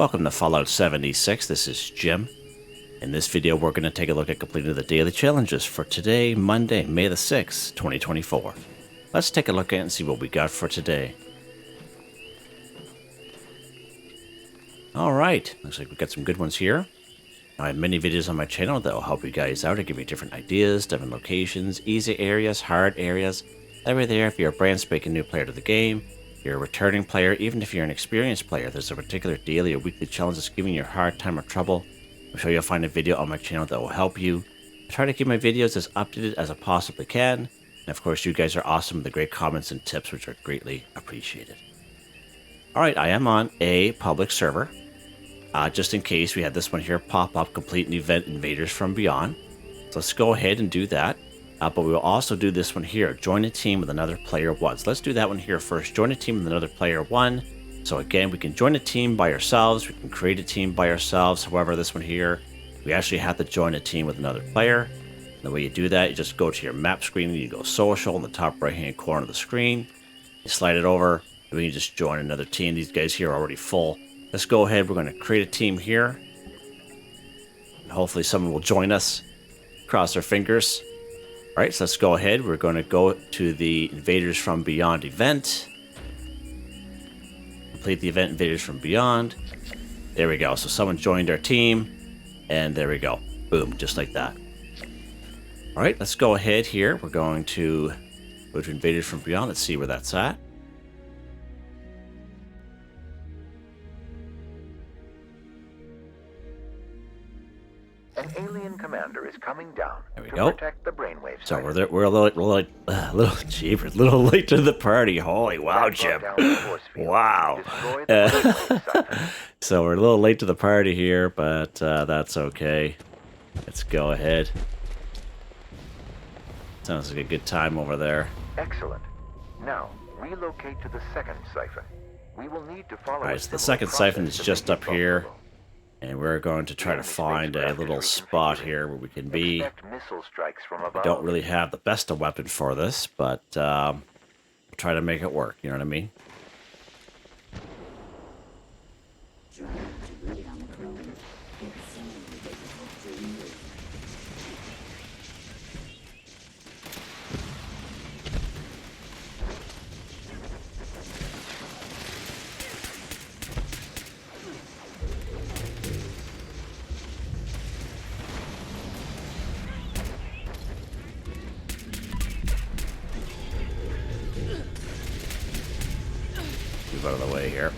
Welcome to Fallout 76, this is Jim. In this video we're going to take a look at completing the daily challenges for today, Monday, May the 6th, 2024. Let's take a look at it and see what we got for today. Alright, looks like we got some good ones here. I have many videos on my channel that will help you guys out and give you different ideas, different locations, easy areas, hard areas. That way there, if you're a brand spanking new player to the game, you're a returning player, even if you're an experienced player, there's a particular daily or weekly challenge that's giving you a hard time or trouble. I'm sure you'll find a video on my channel that will help you. I try to keep my videos as updated as I possibly can. And of course, you guys are awesome with the great comments and tips, which are greatly appreciated. Alright, I am on a public server. Just in case, we had this one here pop up, complete an event, Invaders from Beyond. So let's go ahead and do that. But we will also do this one here, join a team with another player one. So let's do that one here first, join a team with another player one. So again, we can join a team by ourselves, we can create a team by ourselves. However, this one here, we actually have to join a team with another player. And the way you do that, you just go to your map screen, and you go social in the top right hand corner of the screen. You slide it over, and we can just join another team. These guys here are already full. Let's go ahead, we're going to create a team here. And hopefully someone will join us. Cross our fingers. Alright, so let's go ahead. We're going to go to the Invaders from Beyond event. Complete the event Invaders from Beyond. There we go. So someone joined our team. And there we go. Boom, just like that. Alright, let's go ahead here. We're going to go to Invaders from Beyond. Let's see where that's at. An alien commander is coming down there we to go. Protect the brainwave. So we're a little late to the party. Holy wow, Jim! Wow. So we're a little late to the party here, but that's okay. Let's go ahead. Sounds like a good time over there. Excellent. Now relocate to the second siphon. We will need to follow. All right, so the second siphon is just up here. And we're going to try to find a little spot here where we can be. We don't really have the best of weapon for this, but we'll try to make it work, you know what I mean? Out of the way here.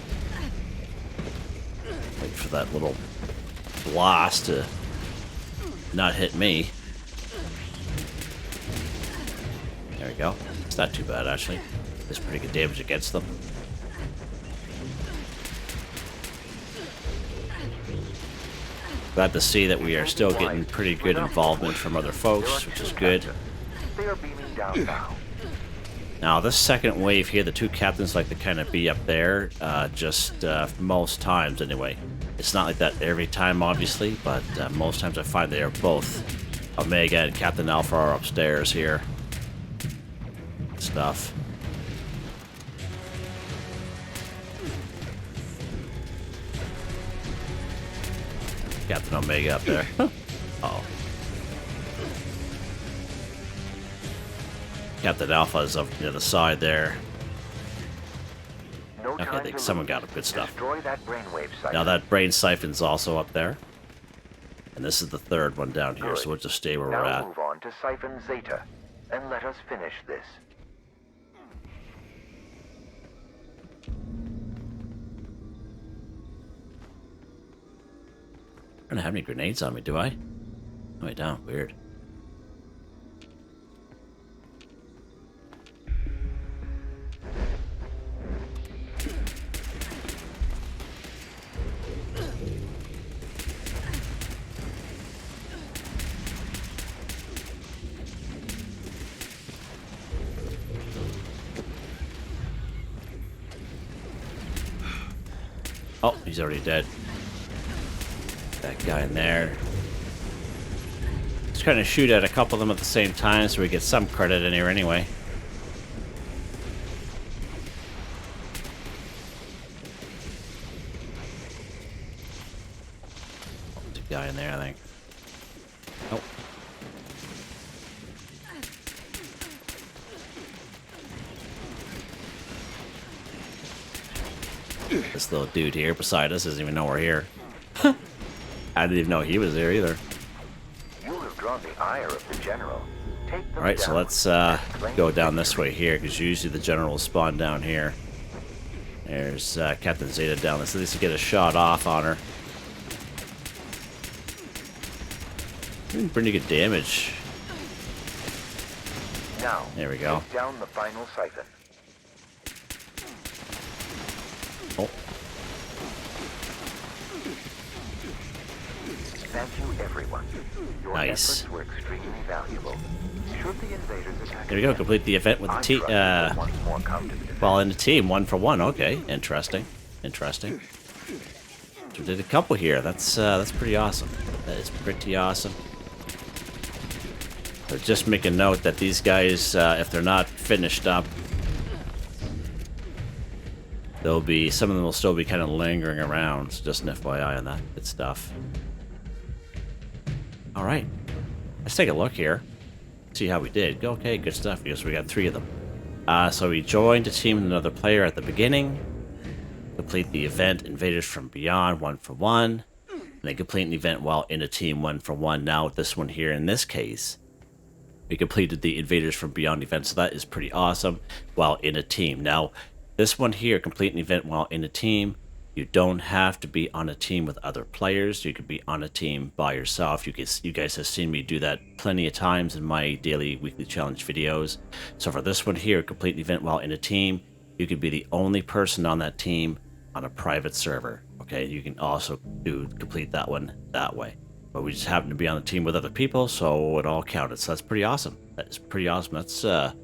Wait for that little blast to not hit me. There we go. It's not too bad, actually. There's pretty good damage against them. Glad to see that we are still getting pretty good involvement from other folks, which is good. They are beaming down now. Now, this second wave here, the two captains like to kind of be up there, most times anyway. It's not like that every time, obviously, but most times I find they are both. Omega and Captain Alpha are upstairs here. Stuff. Captain Omega up there. Uh-oh. Captain Alpha is up near the side there. Okay, I think someone got good stuff. Now that brain siphon's also up there. And this is the third one down here, so we'll just stay where we're at. Move on to Siphon Zeta, and let us finish this. I don't have any grenades on me, do I? No, I don't. Weird. Oh, he's already dead. That guy in there. Just kind of shoot at a couple of them at the same time so we get some credit in here anyway. guy in there, I think. Oh. This little dude here beside us doesn't even know we're here. I didn't even know he was there either. You have drawn the ire of the general. Take them Alright, so down let's and claim go down victory. this way here, because usually the general will spawn down here. There's Captain Zeta down there, so at least to get a shot off on her. Doing pretty good damage. Now, There we go. take down the final siphon. Oh, Thank you, everyone. Your Nice. efforts were extremely valuable. Should the invaders attack there we go. again, Complete the event with the I team. trust you will once more come to the defense. Well, in the team, 1 for 1. Okay, interesting. Interesting. So we did a couple here. That's pretty awesome. That is pretty awesome. So just make a note that these guys, if they're not finished up, there'll be some of them will still be kind of lingering around. So just an FYI on that. Good stuff. All right, let's take a look here. See how we did. Okay, good stuff. Because we got 3 of them. So we joined a team with another player at the beginning. Complete the event Invaders from Beyond 1 for 1. And then complete an event while in a team 1 for 1. Now with this one here, in this case, we completed the Invaders from Beyond event, so that is pretty awesome while in a team. Now, this one here, complete an event while in a team. You don't have to be on a team with other players. You could be on a team by yourself. You guys have seen me do that plenty of times in my daily, weekly challenge videos. So for this one here, complete an event while in a team, you could be the only person on that team on a private server. Okay, you can also complete that one that way. But we just happen to be on the team with other people, so it all counted. So that's pretty awesome. That is pretty awesome. That's a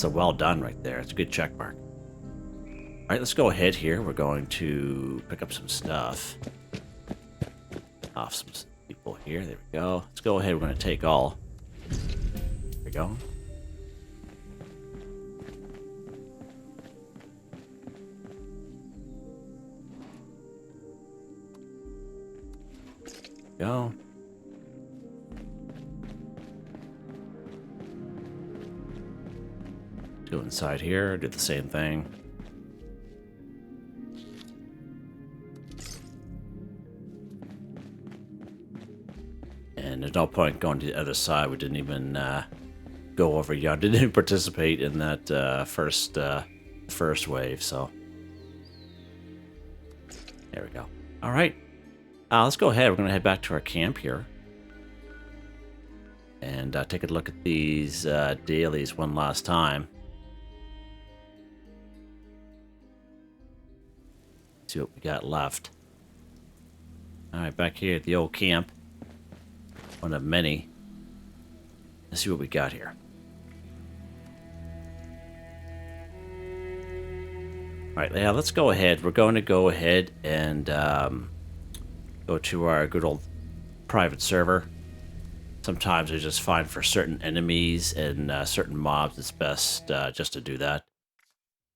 well done right there. It's a good check mark. All right, let's go ahead here. We're going to pick up some stuff off some people here. There we go. Let's go ahead. We're going to take all. There we go. Go. Go inside here, do the same thing. And there's no point going to the other side. We didn't even go over yonder. Didn't even participate in that first wave, so. There we go. All right. Let's go ahead. We're going to head back to our camp here. And take a look at these dailies one last time. See what we got left. All right, back here at the old camp. One of many. Let's see what we got here. All right, yeah, let's go ahead. We're going to go ahead and go to our good old private server. Sometimes I just find for certain enemies and certain mobs, it's best just to do that.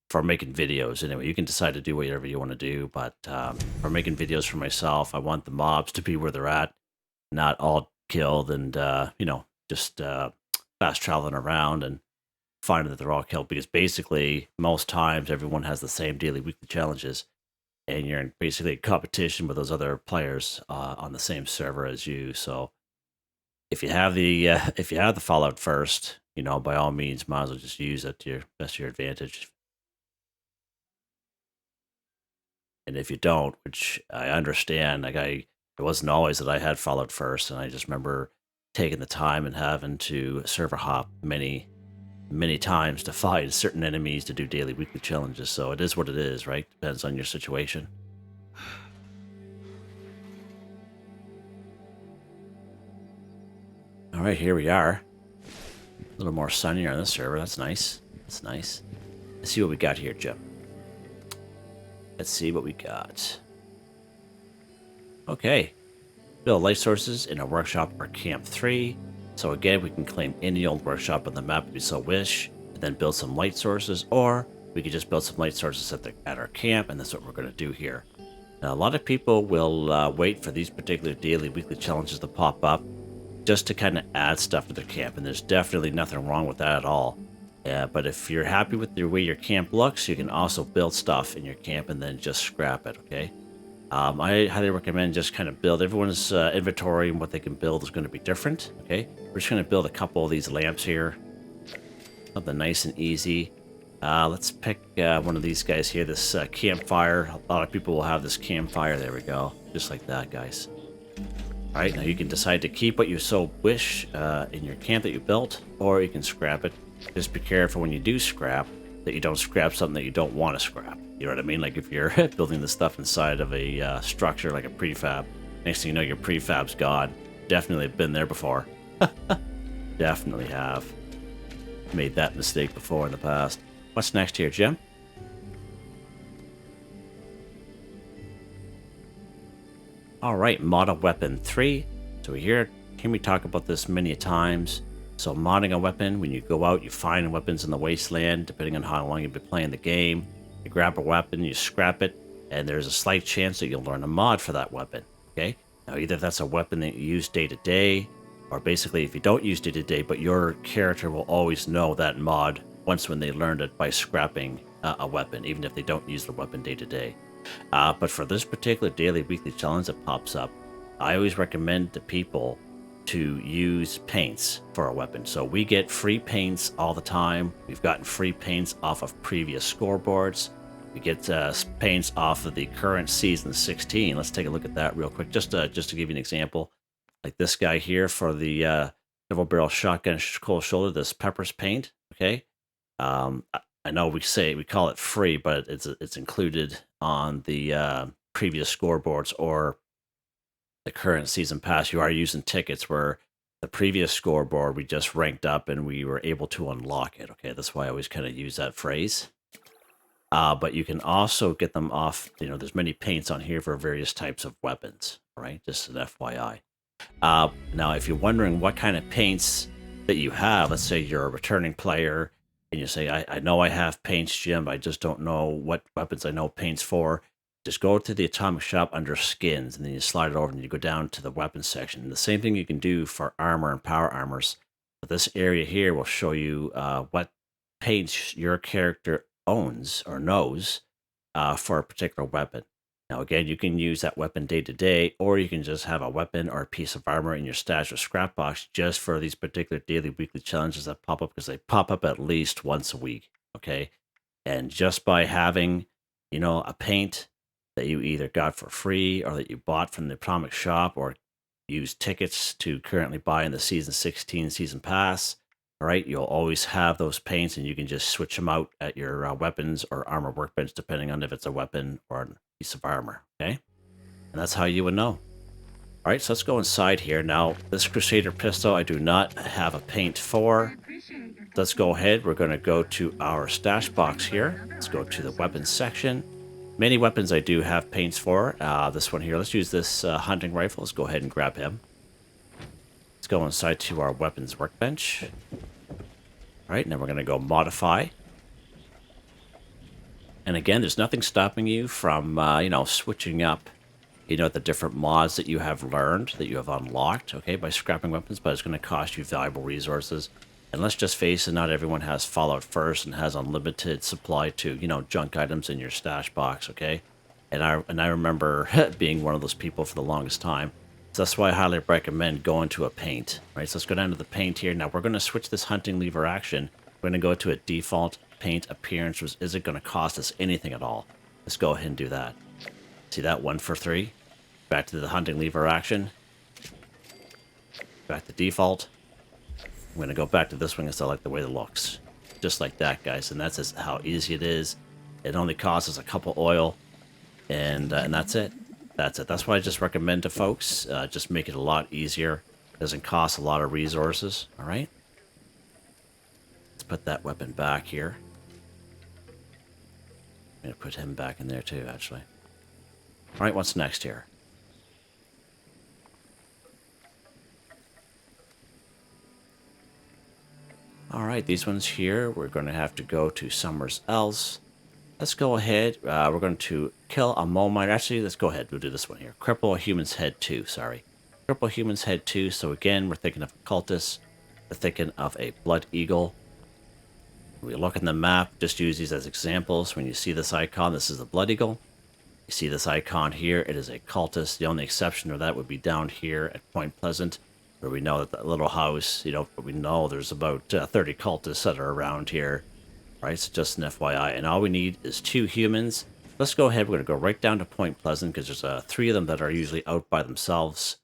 For making videos, anyway, you can decide to do whatever you want to do, but for making videos for myself, I want the mobs to be where they're at, not all killed and, you know, just fast traveling around and finding that they're all killed, because basically, most times, everyone has the same daily, weekly challenges, and you're in basically competition with those other players on the same server as you, so if you have the Fallout first, you know, by all means, might as well just use it to your best of your advantage. And if you don't, which I understand, like it wasn't always that I had Fallout first, and I just remember taking the time and having to server hop many times to fight certain enemies to do daily, weekly challenges. So it is what it is, right? Depends on your situation. All right, here we are. A little more sunnier on this server. That's nice. That's nice. Let's see what we got here, Jim. Let's see what we got. Okay. Build light sources in a workshop or camp 3. So again, we can claim any old workshop on the map if we so wish, and then build some light sources, or we could just build some light sources at our camp, and that's what we're going to do here. Now, a lot of people will wait for these particular daily, weekly challenges to pop up just to kind of add stuff to their camp, and there's definitely nothing wrong with that at all. But if you're happy with the way your camp looks, you can also build stuff in your camp and then just scrap it, okay? I highly recommend just kind of build. Everyone's inventory and what they can build is going to be different, okay? We're just going to build a couple of these lamps here. Something nice and easy. Let's pick one of these guys here, this campfire. A lot of people will have this campfire. There we go. Just like that, guys. All right, now you can decide to keep what you so wish in your camp that you built, or you can scrap it. Just be careful when you do scrap that you don't scrap something that you don't want to scrap. You know what I mean? Like if you're building the stuff inside of a structure like a prefab, next thing you know, your prefab's gone. Definitely been there before. Definitely have made that mistake before in the past. What's next here, Jim? All right, mod a weapon 3. So we hear me talk about this many times. So modding a weapon, when you go out, you find weapons in the wasteland, depending on how long you've been playing the game. You grab a weapon, you scrap it, and there's a slight chance that you'll learn a mod for that weapon, okay? Now, either that's a weapon that you use day to day, or basically if you don't use day to day, but your character will always know that mod once when they learned it by scrapping a weapon, even if they don't use the weapon day to day. But for this particular daily, weekly challenge that pops up, I always recommend to people to use paints for a weapon. So we get free paints all the time. We've gotten free paints off of previous scoreboards. We get paints off of the current season 16. Let's take a look at that real quick, just to give you an example. Like this guy here for the double barrel shotgun cold shoulder, this Peppers paint. Okay, I know we call it free, but it's included on the previous scoreboards or the current season pass. You are using tickets where the previous scoreboard we just ranked up and we were able to unlock it. Okay, that's why I always kind of use that phrase. But you can also get them off. You know, there's many paints on here for various types of weapons. Right, just an FYI. Now, if you're wondering what kind of paints that you have, let's say you're a returning player and you say, I know I have paints, Jim, I just don't know what weapons I know paints for. Just go to the atomic shop under skins, and then you slide it over and you go down to the weapons section. And the same thing you can do for armor and power armors. But this area here will show you what paints your character owns or knows for a particular weapon. Now, again, you can use that weapon day to day, or you can just have a weapon or a piece of armor in your stash or scrap box just for these particular daily, weekly challenges that pop up, because they pop up at least once a week. Okay. And just by having, you know, a paint that you either got for free or that you bought from the atomic shop or use tickets to currently buy in the season 16 season pass, all right, you'll always have those paints and you can just switch them out at your weapons or armor workbench, depending on if it's a weapon or a piece of armor, okay? And that's how you would know. All right, so let's go inside here. Now, this Crusader pistol, I do not have a paint for. Let's go ahead. We're going to go to our stash box here. Let's go to the weapons section. Many weapons I do have paints for. This one here, let's use this hunting rifle. Let's go ahead and grab him. Let's go inside to our weapons workbench. All right, now we're going to go modify. And again, there's nothing stopping you from, switching up, the different mods that you have learned, that you have unlocked, okay, by scrapping weapons, but it's going to cost you valuable resources. And let's just face it, not everyone has Fallout First and has unlimited supply to, junk items in your stash box, okay? And I remember being one of those people for the longest time. So that's why I highly recommend going to a paint, right? So let's go down to the paint here. Now we're going to switch this hunting lever action. We're going to go to a default paint appearance, which isn't going to cost us anything at all. Let's go ahead and do that. See that? 1 for 3. Back to the hunting lever action. Back to default. I'm going to go back to this one because I like the way it looks. Just like that, guys. And that's just how easy it is. It only costs us a couple oil. And that's it. That's it. That's why I just recommend to folks. Just make it a lot easier. It doesn't cost a lot of resources. All right. Let's put that weapon back here. I'm going to put him back in there too, actually. All right, what's next here? All right, these ones here, we're going to have to go to somewhere else. Let's go ahead. We're going to kill a mole miner. Actually, let's go ahead. We'll do this one here. Cripple a human's head 2. Sorry. Cripple a human's head 2. So again, we're thinking of a cultist. We're thinking of a blood eagle. We look in the map. Just use these as examples. When you see this icon, this is the blood eagle. You see this icon here. It is a cultist. The only exception to that would be down here at Point Pleasant, where we know that little house, we know there's about 30 cultists that are around here. Right, so just an FYI. And all we need is 2 humans. Let's go ahead. We're going to go right down to Point Pleasant because there's 3 of them that are usually out by themselves.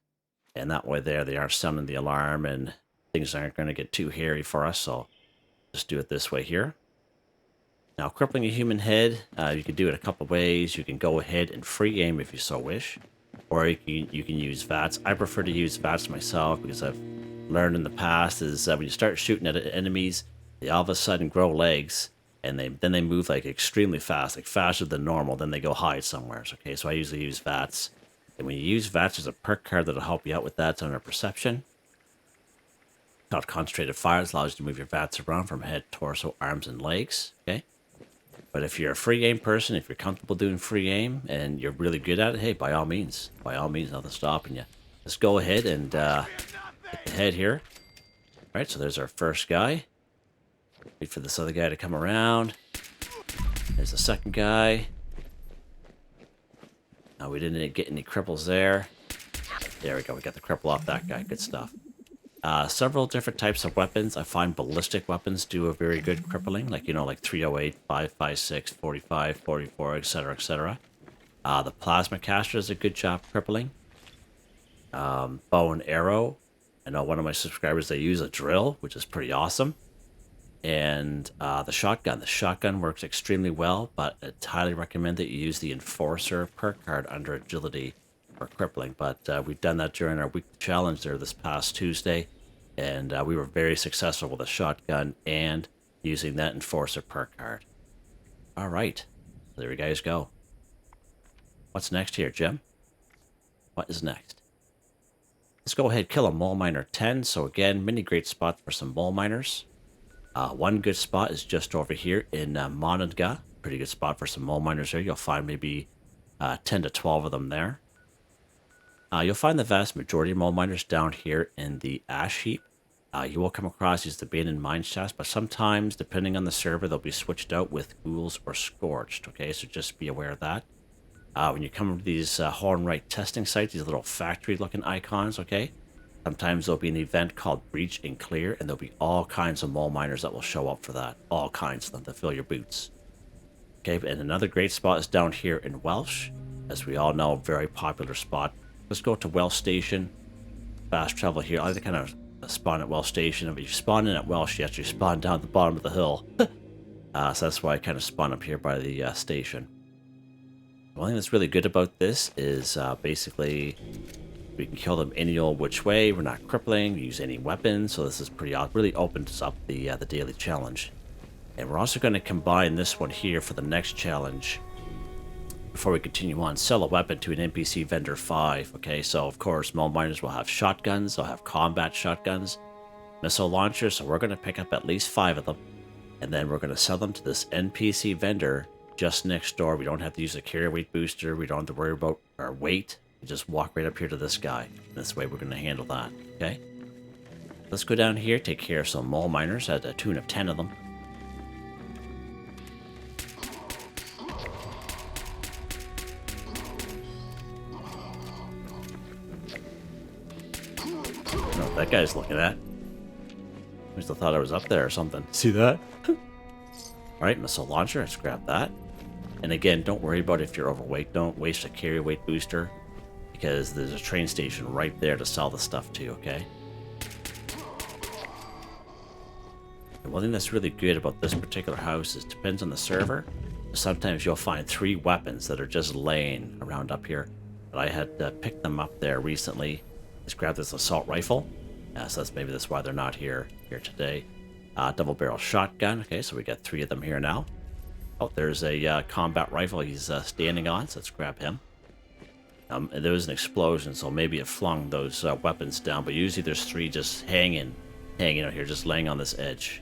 And that way there, they aren't sounding the alarm and things aren't going to get too hairy for us. So just do it this way here. Now, crippling a human head, you can do it a couple ways. You can go ahead and free aim if you so wish. Or you can use VATS. I prefer to use VATS myself because I've learned in the past is that when you start shooting at enemies, they all of a sudden grow legs, and then they move like extremely fast, like faster than normal. Then they go hide somewhere. Okay, so I usually use VATS. And when you use VATS, there's a perk card that'll help you out with that. It's under perception. It's called concentrated fire. It allows you to move your VATS around from head, torso, arms, and legs. Okay. But if you're a free aim person, if you're comfortable doing free aim and you're really good at it, hey, by all means, nothing's stopping you. Let's go ahead and hit the head here. All right, so there's our first guy. Wait for this other guy to come around. There's the second guy. Now we didn't get any cripples there. There we go. We got the cripple off that guy. Good stuff. Several different types of weapons. I find ballistic weapons do a very good crippling. Like 308, 5.56, 45, 44, etc., etc. The plasma caster does a good job crippling. Bow and arrow. I know one of my subscribers, they use a drill, which is pretty awesome. And the shotgun. The shotgun works extremely well, but I'd highly recommend that you use the Enforcer perk card under agility for crippling. But we've done that during our weekly challenge there this past Tuesday, and we were very successful with a shotgun and using that Enforcer perk card. All right, there you guys go. What's next here, Jim? What is next? Let's go ahead, kill a mole miner 10. So again, many great spots for some mole miners. One good spot is just over here in Monadga. Pretty good spot for some mole miners there. You'll find maybe 10 to 12 of them there. You'll find the vast majority of mole miners down here in the ash heap. You will come across these abandoned mine shafts, but sometimes, depending on the server, they'll be switched out with ghouls or scorched. Okay, so just be aware of that. When you come to these Hornwright testing sites, these little factory-looking icons, okay, sometimes there'll be an event called Breach and Clear, and there'll be all kinds of mole miners that will show up for that. All kinds of them to fill your boots. Okay, and another great spot is down here in Welsh. As we all know, very popular spot. Let's go to Welsh Station. Fast travel here. I like to kind of spawn at Welsh Station. If you spawn in at Welsh, you actually spawn down at the bottom of the hill. So that's why I kind of spawn up here by the station. One thing that's really good about this is basically we can kill them any old which way. We're not crippling. We use any weapon. So this is really opens up the daily challenge. And we're also going to combine this one here for the next challenge. Before we continue on, sell a weapon to an NPC vendor 5. Okay, so of course, mole miners will have shotguns. They'll have combat shotguns, missile launchers. So we're going to pick up at least 5 of them. And then we're going to sell them to this NPC vendor just next door. We don't have to use a carry weight booster. We don't have to worry about our weight. We just walk right up here to this guy. This way we're going to handle that. Okay, let's go down here, take care of some mole miners at a tune of 10 of them. I don't know what that guy's looking at. I must have thought I was up there or something. See that? Alright, missile launcher. Let's grab that. And again, don't worry about if you're overweight. Don't waste a carry weight booster, because there's a train station right there to sell the stuff to, okay? And one thing that's really good about this particular house is it depends on the server. Sometimes you'll find 3 weapons that are just laying around up here. But I had picked them up there recently. Let's grab this assault rifle. So that's why they're not here today. Double barrel shotgun. Okay, so we got 3 of them here now. Oh, there's a combat rifle he's standing on, so let's grab him. And there was an explosion, so maybe it flung those weapons down, but usually there's 3 just hanging out here, just laying on this edge.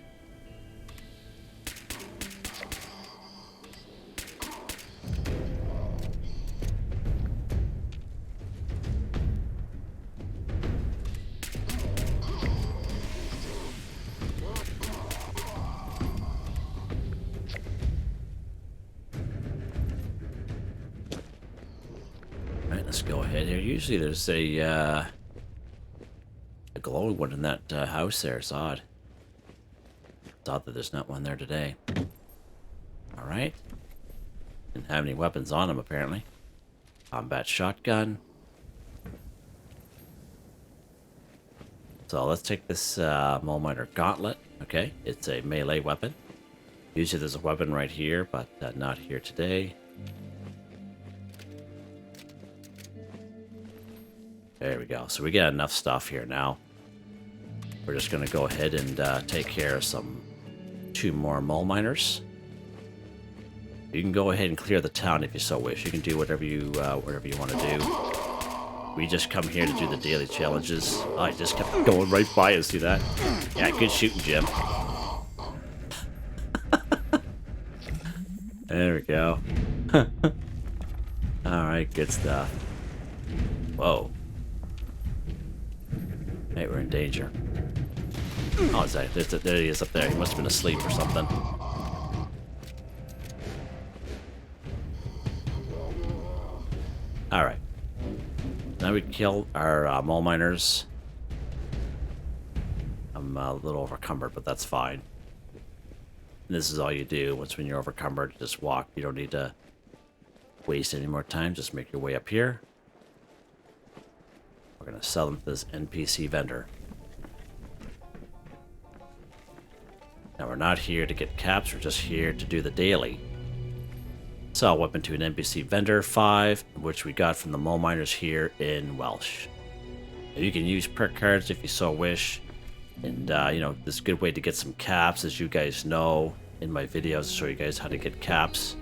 Let's go ahead here. Usually there's a glowing one in that house there. It's odd. It's odd that there's not one there today. Alright. Didn't have any weapons on him, apparently. Combat shotgun. So let's take this mole miner gauntlet. Okay, it's a melee weapon. Usually there's a weapon right here, but not here today. There we go. So we got enough stuff here now. We're just going to go ahead and take care of some 2 more mole miners. You can go ahead and clear the town if you so wish. You can do whatever you want to do. We just come here to do the daily challenges. Oh, I just kept going right by us. See that? Yeah, good shooting, Jim. There we go. Alright, good stuff. Whoa. Hey, we're in danger. Oh, is that, there he is up there. He must have been asleep or something. Alright. Now we kill our mole miners. I'm a little overcumbered, but that's fine. And this is all you do once when you're overcumbered. Just walk. You don't need to waste any more time. Just make your way up here. We're going to sell them to this NPC vendor. Now we're not here to get caps. We're just here to do the daily. Sell weapon to an NPC vendor 5, which we got from the mole miners here in Welsh. Now you can use perk cards if you so wish. And, you know, this is a good way to get some caps, as you guys know in my videos. I show you guys how to get caps.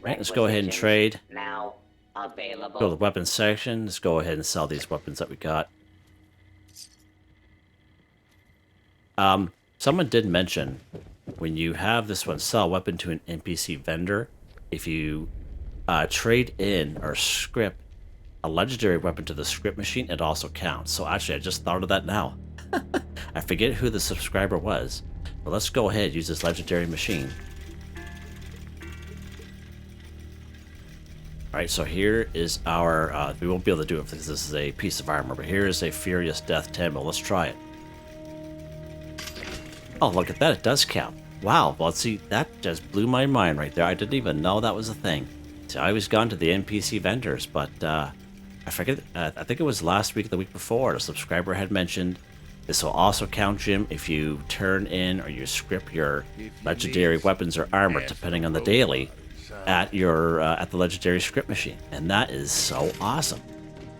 Right, let's go ahead and trade. Now available. Go to the weapons section. Let's go ahead and sell these weapons that we got. Someone did mention when you have this one, sell weapon to an NPC vendor, if you trade in or script a legendary weapon to the script machine, it also counts. So actually, I just thought of that now. I forget who the subscriber was. But let's go ahead and use this legendary machine. Alright, so here is our... we won't be able to do it because this is a piece of armor, but here is a Furious Death Temple. Let's try it. Oh, look at that. It does count. Wow. Well, see, that just blew my mind right there. I didn't even know that was a thing. See, I was gone to the NPC vendors, but I forget. I think it was last week or the week before. A subscriber had mentioned this will also count, Jim, if you turn in or you script your legendary weapons or armor, depending on the daily, at your at the legendary script machine. And that is so awesome.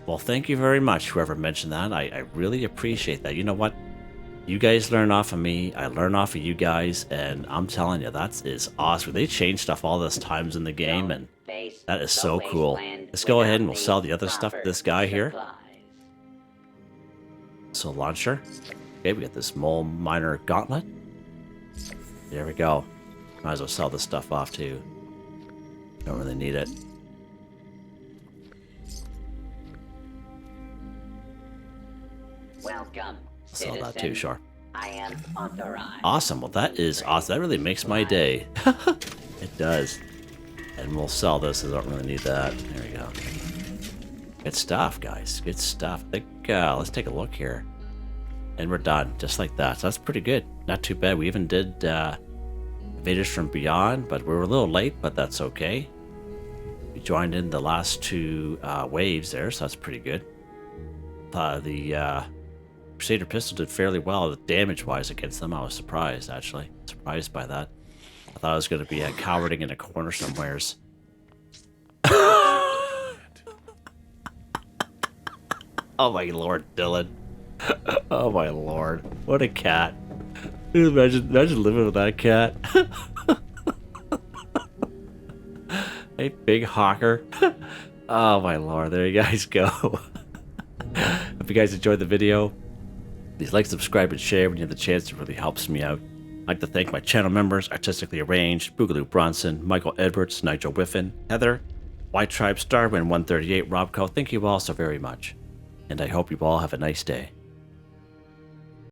Well, thank you very much, whoever mentioned that. I really appreciate that. You know what? You guys learn off of me, I learn off of you guys, and I'm telling you, that is awesome. They changed stuff all this times in the game, and that is so cool. Let's go ahead and we'll sell the other stuff to this guy here. So launcher. Okay, we got this mole miner gauntlet. There we go. Might as well sell this stuff off too. Don't really need it. Welcome. Sell that too, sure. I am authorized. Awesome. Well, that is awesome. That really makes my day. It does. And we'll sell this. I don't really need that. There we go. Good stuff, guys. Good stuff. I think, let's take a look here. And we're done. Just like that. So that's pretty good. Not too bad. We even did Invaders from Beyond, but we were a little late, but that's okay. We joined in the last 2 waves there, so that's pretty good. The Crusader pistol did fairly well damage-wise against them. I was surprised, actually. Surprised by that. I thought I was going to be cowering in a corner somewheres. Oh my lord, Dylan. Oh my lord. What a cat. Imagine living with that cat. Hey, big hawker. Oh my lord, there you guys go. If you guys enjoyed the video, please like, subscribe, and share when you have the chance. It really helps me out. I'd like to thank my channel members, Artistically Arranged, Boogaloo Bronson, Michael Edwards, Nigel Wiffen, Heather, Whitetribe, Starwin 138, Robco. Thank you all so very much. And I hope you all have a nice day.